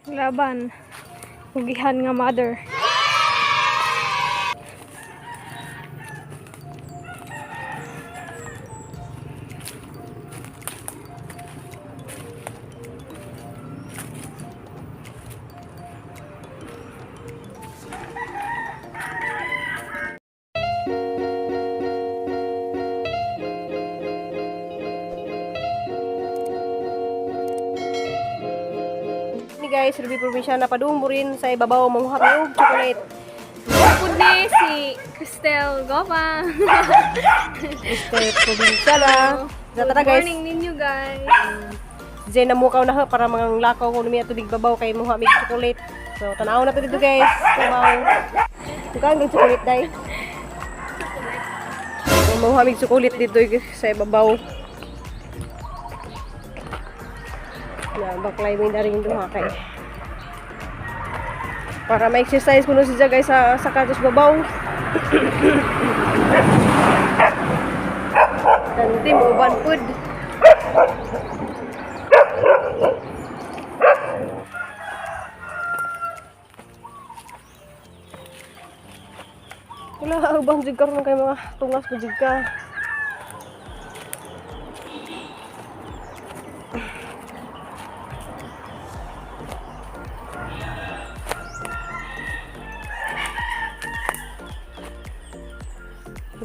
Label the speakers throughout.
Speaker 1: Laban. Ugihan nga mother.
Speaker 2: Guys, Ruby Provincia na padumbo rin sa ibabaw mga kami og chocolate.
Speaker 1: Kundi si Cristel Gopang.
Speaker 2: Este probinsya la. Zatara
Speaker 1: Good
Speaker 2: guys.
Speaker 1: morning ninyo guys.
Speaker 2: Diyan na mukaw na ha para mga lakaw ko lumiya tubig babaw kay mga kami chocolate. So tanaw na to dito guys. Babaw. Tugang ng chocolate dai. Mga kami chocolate dito sa ibabaw. Na baklay mo na rin duha kay. Para ma-exercise kuno siya guys sa katos babaw. Tanti mo uban food. Wala ubang jud karon kay mga tungas ko jud ka.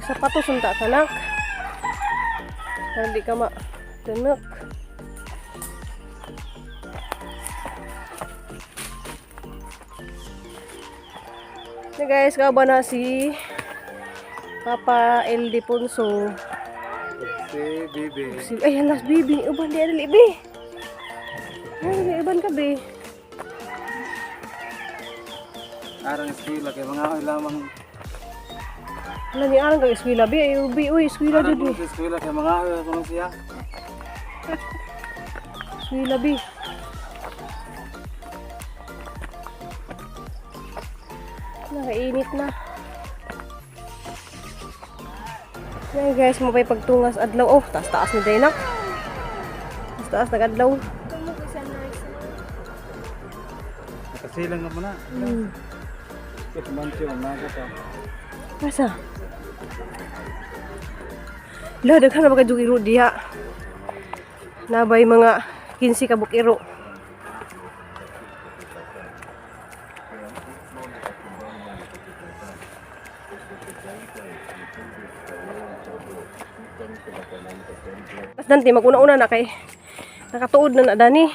Speaker 2: Sapatos unta kanak. Hindi ka ma-tunog. So guys, kaba na si Papa El Diponso.
Speaker 3: Si Bibi.
Speaker 2: Ayan nas Bibi. Uban di adali, Bi. Ay, uban ka, Bi.
Speaker 3: Arang eskwela kay mga lamang.
Speaker 2: Wala ni arang kang eskwela, Bi. Ay, Bi, uy, eskwela
Speaker 3: Arang
Speaker 2: dito.
Speaker 3: sa eskwela kay mga ano siya.
Speaker 2: Eskwela, Bi. Nakainit na. Ayan guys, mapay pagtungas adlaw. Oh, taas-taas ni Daynak. Taas-taas nag-adlaw.
Speaker 3: Nakasilang na muna. Ito man siya, umaga pa.
Speaker 2: Masa? Lah, daghan na mga iro diha. Nabay mga 15 ka bukiro. Pas nanti maguna-una na kay nakatuod na dani.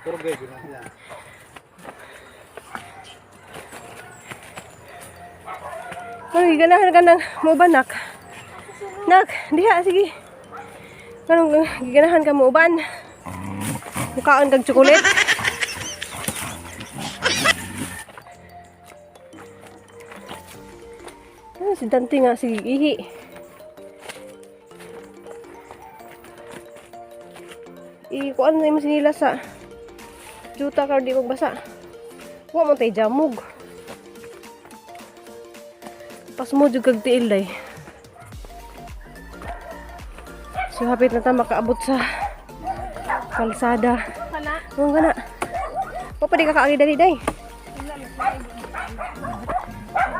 Speaker 3: Puro gay na siya.
Speaker 2: Ay, ganahan ka ng muuban, nak. Nak, diha, sige. Kanong giganahan ka muuban? Mukhaan kag chocolate. Ah, si Dante nga, sige, ihi. Kuan na yung sinila sa juta ka di magbasa. Huwag mo tayo jamog. Pas mo jud kag tiil day. So hapit na ta makaabot sa kalsada.
Speaker 1: Kana.
Speaker 2: Oo gana. Wa pa di ka kaagi dali day.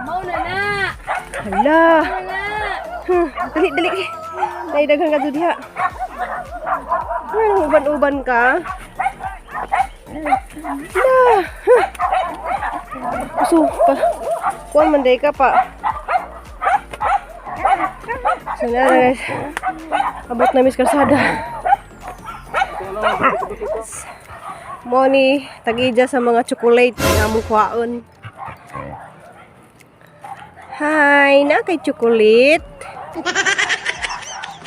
Speaker 1: Mau na na.
Speaker 2: Hala.
Speaker 1: Wala.
Speaker 2: Dali dali. Nay daghan ka jud diha. Ano uban-uban ka? Hala. So pa. Kuan man day ka pa. So na guys. Abot na mis kalsada. Mo ni tagija sa mga chocolate nga mong kuhaon. Hi, na kay chocolate.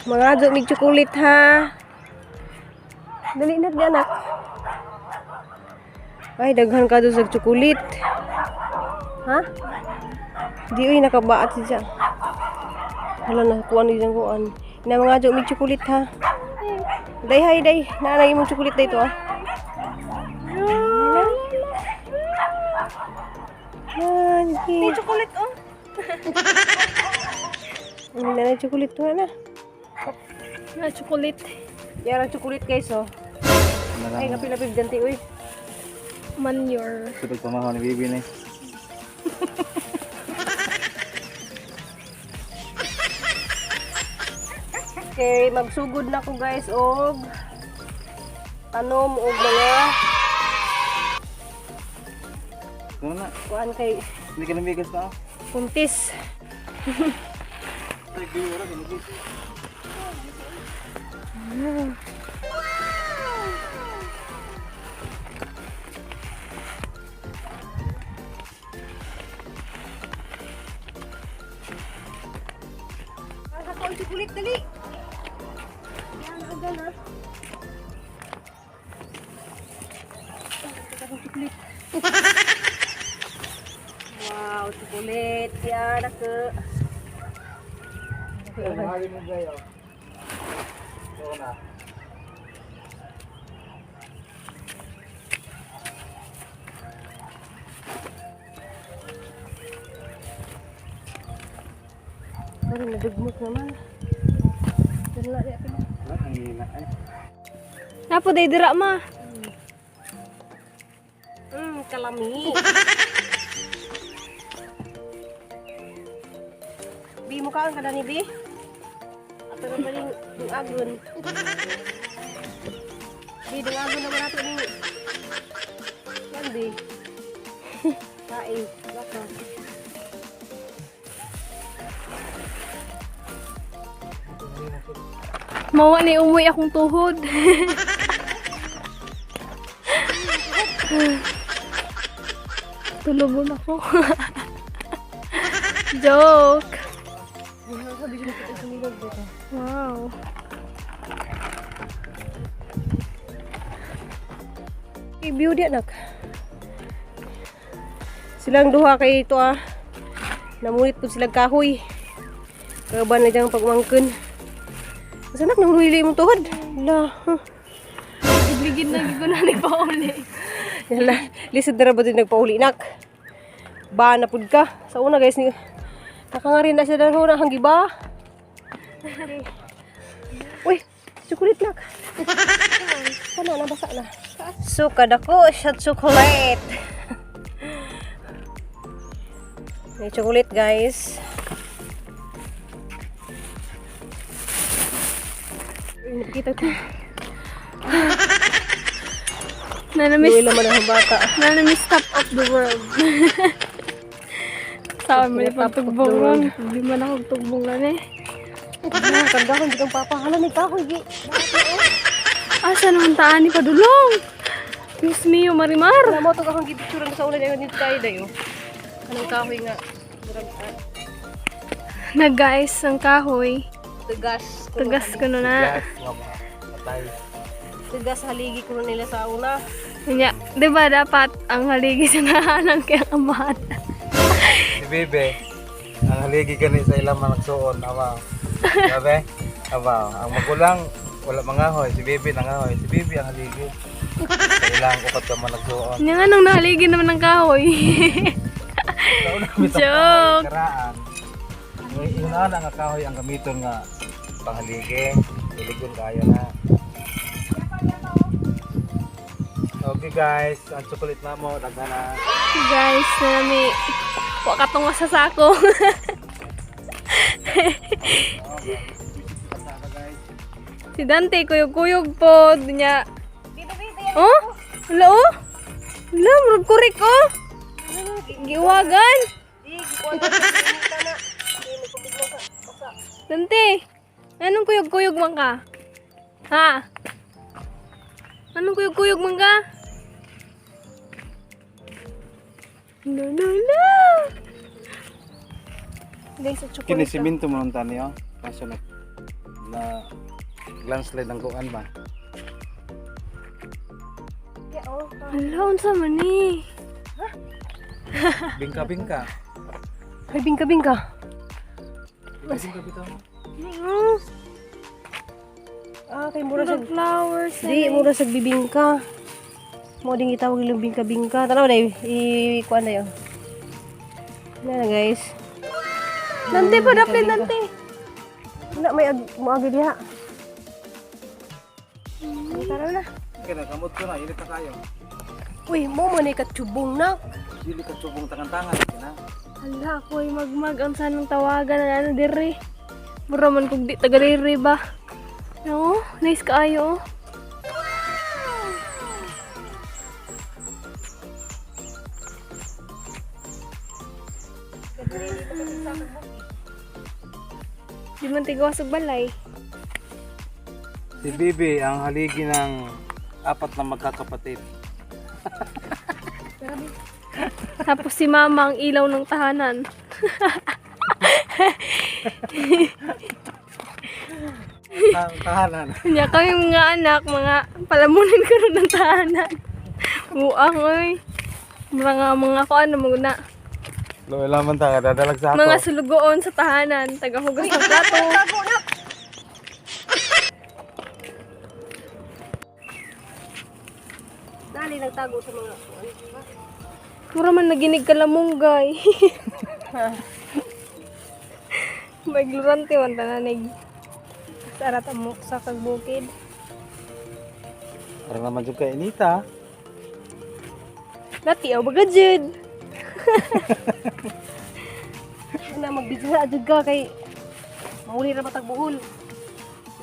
Speaker 2: Mga adyo mig chocolate ha. Dali na anak. Ay daghan ka doon sa chocolate. Ha? Di uy nakabaat siya. Hala na kuan ni jang kuan. Ina mga adyo mig chocolate ha. Day hay day, naanay mo chocolate dito ah.
Speaker 1: May chocolate oh.
Speaker 2: Nanay chocolate to na.
Speaker 1: Na chocolate.
Speaker 2: Yarang chocolate guys oh. Ay kapila-pil danti uy.
Speaker 1: manure.
Speaker 3: Ito pamahaw ni Bibi na.
Speaker 2: Okay, magsugod na ko guys og tanom og mga
Speaker 3: Ano na?
Speaker 2: kuan kay
Speaker 3: Hindi ka namigas na.
Speaker 2: puntis.
Speaker 3: Ay, Bibi, wala, ginigis.
Speaker 2: Ako ang sikulit dali. Yan agad ha. Wow, sikulit. Yan ako.
Speaker 3: Mahali mo kayo. Oo na.
Speaker 2: Parang nadugmok naman. Dala di ako.
Speaker 3: Ang hina ay.
Speaker 1: Napo day dira ma.
Speaker 2: Kalami. Bi mo ka ang kada ni Bi? Ato na paling yung agon. Bi, yung agon naman nato ni. Yan Bi. Kain. Laka.
Speaker 1: Mawa ni umuwi akong tuhod. Tulubon ako. Joke. Wow.
Speaker 2: I-view di anak. Silang duha kay ito namunit po silang kahoy. Kaban na diyang pagmangkin. Kasi anak, nang huili mong tuhod. Hala.
Speaker 1: Ibligid na gigunan ni Pauli.
Speaker 2: Hala. Lisod na ba din nagpauli nak? Ba na pud ka. Sa una guys, nakangarin na siya dahil na hanggi ba? Uy, chocolate nak. Sana nabasa na. Sukad ako sa chocolate. May chocolate guys. Nakikita ko.
Speaker 1: Nanamiss,
Speaker 2: Luwi naman ang bata.
Speaker 1: nanamiss top of the world. Sa amin
Speaker 2: Top of the
Speaker 1: pagtugbong lang.
Speaker 2: world.
Speaker 1: Hindi man ako tugbong lang eh.
Speaker 2: Kanda ko, hindi kang papahala ni kahoy.
Speaker 1: Asa naman taan ni Padulong? Diyos mio, Marimar.
Speaker 2: Wala mo ito kakang gipicturan sa ulan yung dito tayo dayo. Anong kahoy nga?
Speaker 1: Na guys, ang kahoy.
Speaker 2: Tugas.
Speaker 1: Tugas ko na na.
Speaker 3: Gas, patay.
Speaker 2: Tugas haligi ko na nila sa una.
Speaker 1: Kanya, di ba dapat ang haligi sa nahanang kaya kamat?
Speaker 3: Si Bibi, ang haligi ka sa ilang managsuon. Abaw. Sabi? Abaw. Ang magulang, wala mangahoy. Si Bibi nangahoy. Si Bibi ang haligi. Sa ilang upat ka managsuon.
Speaker 1: Kanya nga nung nahaligi naman ng kahoy. Joke.
Speaker 3: Karaan. Yung na nga kahoy ang gamiton nga panghaligi. Iligon kaya na. Okay guys, ang chocolate na mo, daga na.
Speaker 1: Guys, nami. Huwag ka tunga sa sako. Si Dante, kuyog-kuyog po. Dunya. Oh? Wala oh? Wala, murag kurik oh. Giwagan. Dante, anong kuyog-kuyog man ka? Ha? Anong kuyog-kuyog man ka? No, no, no.
Speaker 2: Guys, sa
Speaker 3: Kini
Speaker 2: chocolate.
Speaker 3: siminto mo nung tani oh. Kaso na landslide ang kuan ba?
Speaker 1: Hala, unsa man ni?
Speaker 3: Bingka-bingka.
Speaker 2: Ay, bingka-bingka.
Speaker 3: Bingka bitaw.
Speaker 2: Kay mura sa...
Speaker 1: Murag flowers.
Speaker 2: Di, mura sa bibingka. Mo ding itawag ilang bingka-bingka. Tanaw na i-kuan na yun. Yan na guys.
Speaker 1: Dante pa daplin, Dante.
Speaker 2: Wala, may muagi diha. Tara na.
Speaker 3: Kaya kamot ko na, init na kayo.
Speaker 2: Uy, mo man ay katsubong na.
Speaker 3: Dili ka subong tangan-tangan na.
Speaker 1: Hala, ako ay magmag ang sanong tawagan na ano diri. Mura man kung di tagaliri ba. No, nice kaayo. Di man tigawas og balay.
Speaker 3: Si Bibi ang haligi ng 4 na magkakapatid.
Speaker 1: Tapos si Mama ang ilaw ng tahanan.
Speaker 3: Tahanan.
Speaker 1: Kanya kami mga anak, mga palamunin ko rin ng tahanan. Buang oy. Mga ko ano muna.
Speaker 3: Lo laman ta dadalag sa ako.
Speaker 1: Mga sulugoon sa tahanan, tagahugas ng plato.
Speaker 2: Dali nagtago sa mga
Speaker 1: Mura man naginig ka lamunggay. May glurante man tananig. Sarat mo sa kagbukid.
Speaker 3: Parang naman yung kainita.
Speaker 1: Dati aw baga jud.
Speaker 2: na magbidya jud ka kay mauli ra matag buhol.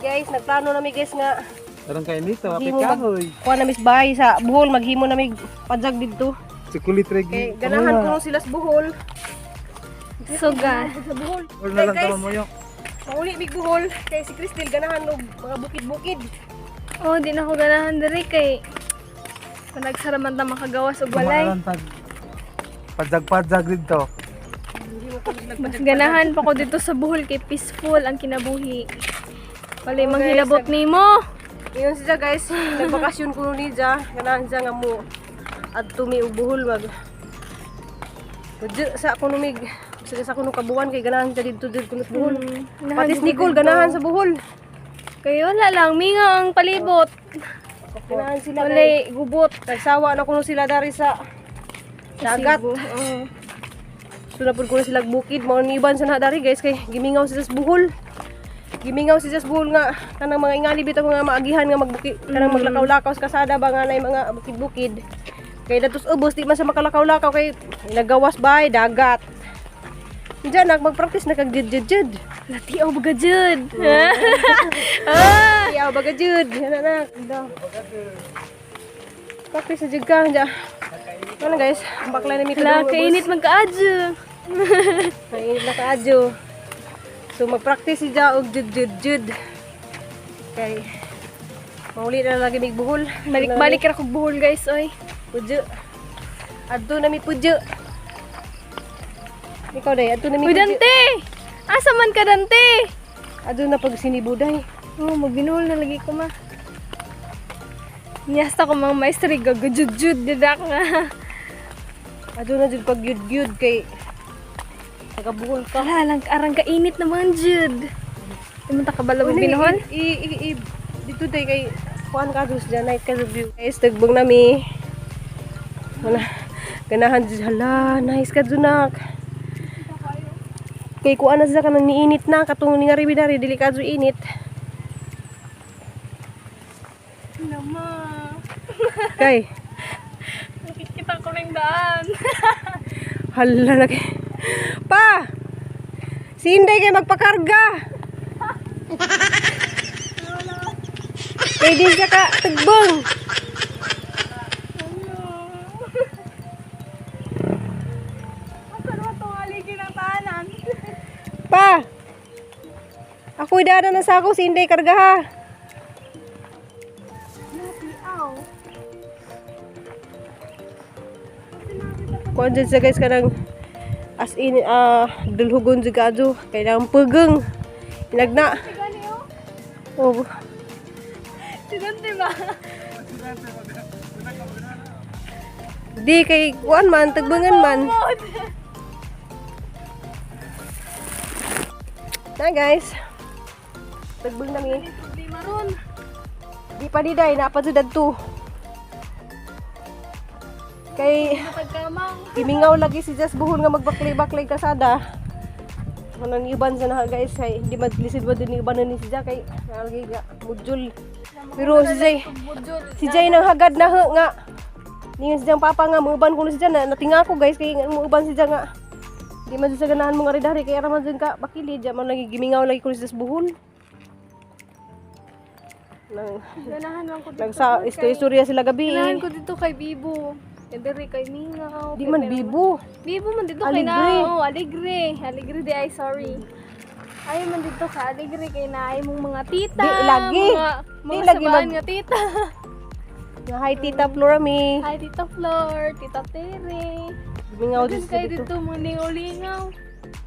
Speaker 2: Guys, nagplano nami guys nga
Speaker 3: Parang kainita,
Speaker 2: Hindi
Speaker 3: mapit
Speaker 2: mo
Speaker 3: kahoy.
Speaker 2: kuha na mis bahay sa buhol, maghimo na mig pajag dito.
Speaker 3: Si kulit
Speaker 2: Kay
Speaker 3: regi.
Speaker 2: ganahan ko nung sila sa buhol.
Speaker 1: Suga.
Speaker 2: Sa buhol.
Speaker 3: Or na lang
Speaker 2: Guys,
Speaker 3: tama mo yung.
Speaker 2: mauli mig buhol kay si Cristel ganahan og mga bukid-bukid.
Speaker 1: Oh, di na ko ganahan diri kay panagsaraman ta makagawas og walay.
Speaker 3: Padzag-padzag dito.
Speaker 1: Mas ganahan pa ko dito sa Bohol kay peaceful ang kinabuhi. Walay manghilabot nimo.
Speaker 2: Ngayon siya guys, nagbakasyon ko ni siya, ganahan siya nga mo at tumi og buhol mag. Budyo sa ako numig, sa kuno kabuan kay ganahan siya dito kunot buhol. Pati si Nicole ganahan sa buhol.
Speaker 1: Kay wala lang minga ang palibot.
Speaker 2: Ganahan sila kay
Speaker 1: Walay gubot.
Speaker 2: nagsawa na kuno sila dari sa dagat.
Speaker 1: Sigo. Oo.
Speaker 2: Sunapod ko na sila bukid, mga niban sa na dari guys kay gimingaw sila sa buhol. Gimingaw sila sa buhol nga kanang mga ingali bitaw nga maagihan nga magbukid kanang maglakaw-lakaw sa kasada ba nga nay mga bukid-bukid. Kay datos ubos di man sa makalakaw-lakaw kay nagawas bay dagat. Diyan magpractice na kag jud.
Speaker 1: Lati aw baga jud.
Speaker 2: Iyaw baga jud. Yan na. Practice na jud ka diyan. Ano guys, bakla na mi
Speaker 1: Wala kainit magkaadyo.
Speaker 2: Mainit na kaadyo. So mag-practice siya og jud. Kay mauli na lagi mig buhol.
Speaker 1: Balik-balik ra kog Bohol guys oy.
Speaker 2: Pudyo. Adto na mi pudyo. Ikaw day, adto na mi
Speaker 1: Uy
Speaker 2: pudyo.
Speaker 1: Dante. Asa man ka Dante?
Speaker 2: Adto na pag sinibuday.
Speaker 1: Oh, magbinuhol na lagi ko ma. Niyasta ko mga maestri gagajud-jud didak nga.
Speaker 2: Adto na jud pag yud kay nagabuhol ka.
Speaker 1: Wala lang arang kainit naman jud. Di man ta kabalo binuhol.
Speaker 2: Dito day kay kuan ka dus dyan night ka view. Guys, tagbong nami. Wala. Ganahan jud hala, nice ka dunak. Kay kuan na sa kanang niinit na katong ni nga ribidari dili ka jud init.
Speaker 1: Nama.
Speaker 2: Kay
Speaker 1: Nakikita ko ring daan.
Speaker 2: hala na kay. Pa! Si Inday kay magpakarga. Kay di siya ka tagbong.
Speaker 1: Asa naman itong haligi ng tahanan?
Speaker 2: Pa! Ako'y dada na sa ako si Inday karga ha.
Speaker 1: Aw.
Speaker 2: Kuan dyan siya guys kanang as in dulhugon jud kadto kay nang pugeng. Inagna.
Speaker 1: Gani
Speaker 2: Oh.
Speaker 1: oh. Si Dante ba?
Speaker 2: Di kay kuan man tagbangan man. Na guys. Tagbang nami.
Speaker 1: Di maron.
Speaker 2: Di pa di day na pa jud adto. Kay
Speaker 1: Pagkamang.
Speaker 2: gimingaw lagi si Jess buhol nga magbaklay-baklay kasada. Manang iban sa na guys kay di madlisid ba din iban ni si Jess kay lagi nga mudjul. Pero si Jay nang hagad na nga Ningan siya papa nga muuban ko siya na natinga ko guys kay muuban siya nga. Di man siya ganahan mo nga ridari kay ara man dyan ka bakili diyan man lagi gimingaw lagi ko sa buhol.
Speaker 1: Ganahan lang ko dito.
Speaker 2: Nagsa istorya sila gabi.
Speaker 1: Ganahan ko dito kay Bibo. Dere kay Mingaw.
Speaker 2: Di man bibo.
Speaker 1: Bibo man dito kay
Speaker 2: Aligre.
Speaker 1: na. Oh, Aligre. Aligre di ay sorry. Ay man dito ka Aligre kay na ay mong mga tita.
Speaker 2: Di lagi.
Speaker 1: Mga
Speaker 2: Di lagi
Speaker 1: sabaan nga tita.
Speaker 2: Nga hi tita Florami.
Speaker 1: Hi Tita Flor, Tita Tere.
Speaker 2: Gimingaw
Speaker 1: Dito
Speaker 2: din
Speaker 1: kayo
Speaker 2: dito.
Speaker 1: dito mga lingaw-lingaw.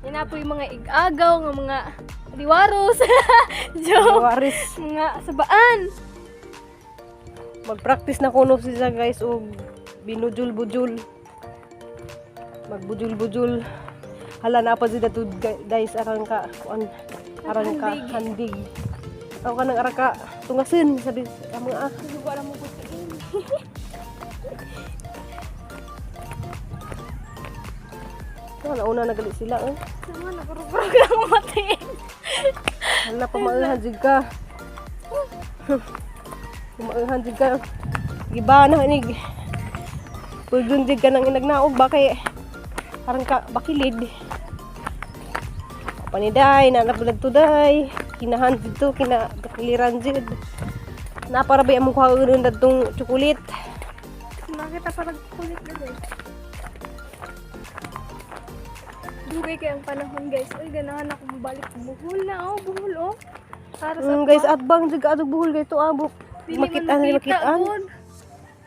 Speaker 1: Yan na po yung mga igagaw nga mga diwaros. Joke.
Speaker 2: Waris.
Speaker 1: Mga sabaan.
Speaker 2: Mag-practice na kuno siya guys og binujul-bujul. Magbujul-bujul. Hala na pa sila to guys arang ka arang ka handig. Ako ka nang ara ka tungasin sabi amo
Speaker 1: Hindi ko alam mo kung saan.
Speaker 2: Wala una nagali sila eh.
Speaker 1: Sama nagurugurug lang matiin.
Speaker 2: Hala pamaahan jud ka. Pamaahan jud ka. Giba na ni. Pudun jud ka nang inagnaog ba kay arang ka bakilid. Paniday na nabulag tuday. Kinahan dito kina bakiliran jud. Na para ba among kuhaan dadtong tsukulit.
Speaker 1: Nakita parang kulit na guys. Dugay kayang panahon guys. Ay ganahan ako mabalik buhol na. Oh, buhol oh. Para sa
Speaker 2: Guys atbang jud ka adug buhol kay to abok. Makitaan ni makitaan.
Speaker 1: good.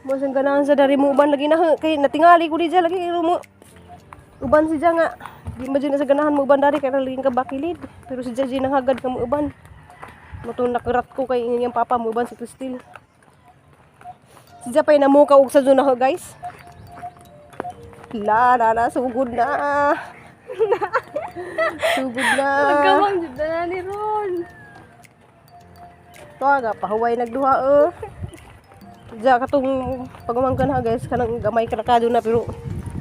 Speaker 2: Mo sang ganahan sa dari mo uban lagi na kay natingali ko di dyan lagi kay mo. Uban si nga. Di mo dyan na sa ganahan mo uban dari kay lagi ka bakilid. Pero si Jaji nang hagad ka mo uban. Motong nakirat ko kay inyong papa mo uban si Cristil. Si Japay na mo ka og sa zona ho guys. La sugod na. Sugod na.
Speaker 1: Nagkawang jud na ni Ron.
Speaker 2: To aga pahuway nagduha oh. Ja katong pagumangkan ha guys kanang gamay krakado na pero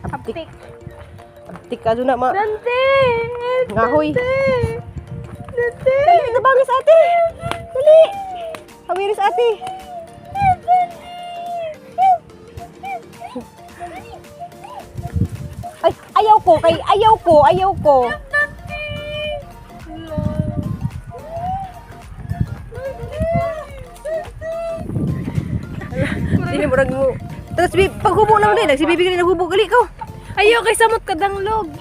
Speaker 1: Aptik.
Speaker 2: abtik ka na ma.
Speaker 1: Dante!
Speaker 2: Ngahoy.
Speaker 1: Dante!
Speaker 2: Dali ka bangis ate. Dali. Hawiris ate. Ay, ayaw ko kay ayaw ko.
Speaker 1: Hello.
Speaker 2: Dili mo mo. Tapos paghubo lang din, si Bibi naghubo gali ko.
Speaker 1: Ayaw kay samot kadanglog.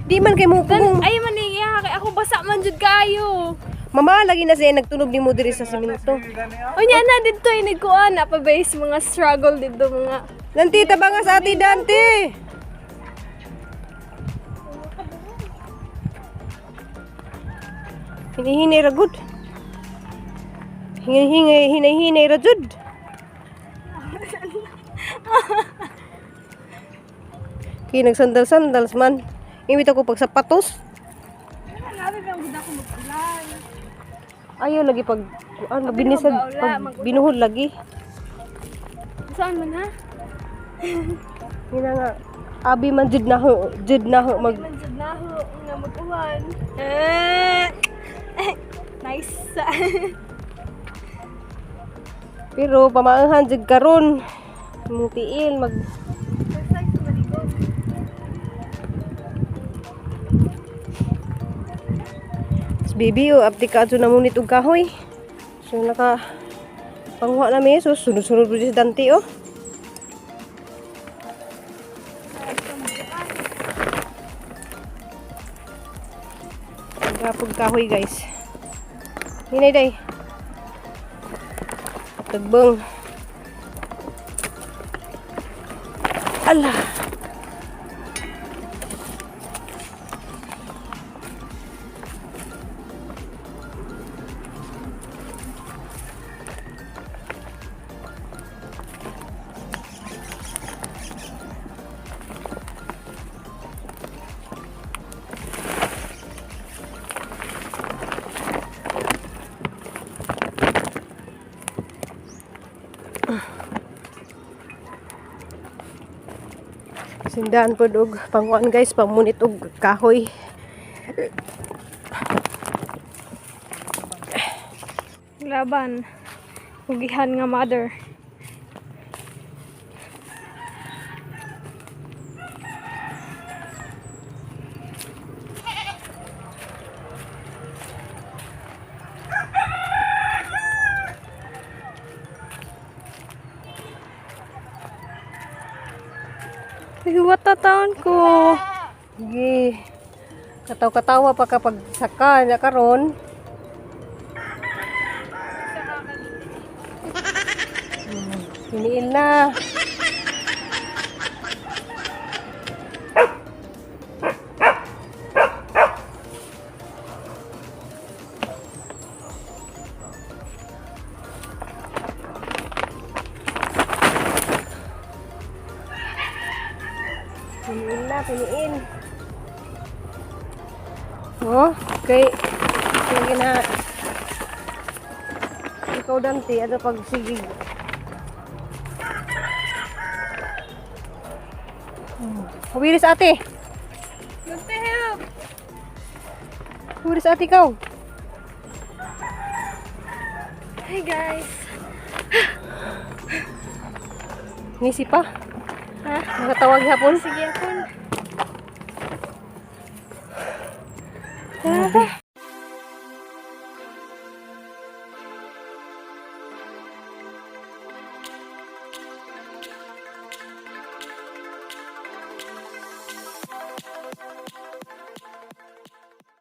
Speaker 2: Di man kay mo kung
Speaker 1: Ay maniya kay ako basa man jud kayo.
Speaker 2: mama lagi na siya nagtunog ni mo diri sa simento.
Speaker 1: O nya na dito ay nagkuan na pa base mga struggle dito mga.
Speaker 2: Nanti tabanga sa ati Dante. Hini-hini ra gud. Hini-hini ra jud. Kaya nagsandal-sandals man. Imit ako pag sapatos.
Speaker 1: Grabe bang gud ako mag-ulan.
Speaker 2: Ayaw lagi pag binisad pag binuhod lagi.
Speaker 1: Saan man ha?
Speaker 2: Hina nga abi man jud na ho mag
Speaker 1: Man jud na ho nga mag-uwan. Nice.
Speaker 2: pero pamaanghan jud karon. Mong tiil mag baby o apti ka na munit og kahoy. So naka pangwa na mi so sunod-sunod po si Dante oh. Gapog kahoy guys. Hinay day. Tagbong. Allah. Sindahan po og panguan guys, pamunit og kahoy.
Speaker 1: Laban. Ugihan nga mother. Hiwata taon ko.
Speaker 2: Sige. Kataw-katawa pa kapag saka na karon. Hiniil na. Piniin na, piniin. Oh, okay. Sige na. Ikaw Dante, ano pag sige. Huwiris ate.
Speaker 1: Dante, help!
Speaker 2: Huwiris ate ikaw.
Speaker 1: Hey guys.
Speaker 2: Ngisi pa.
Speaker 1: Ha?
Speaker 2: Nakatawag hapon.
Speaker 1: Sige ako.
Speaker 2: Grabe.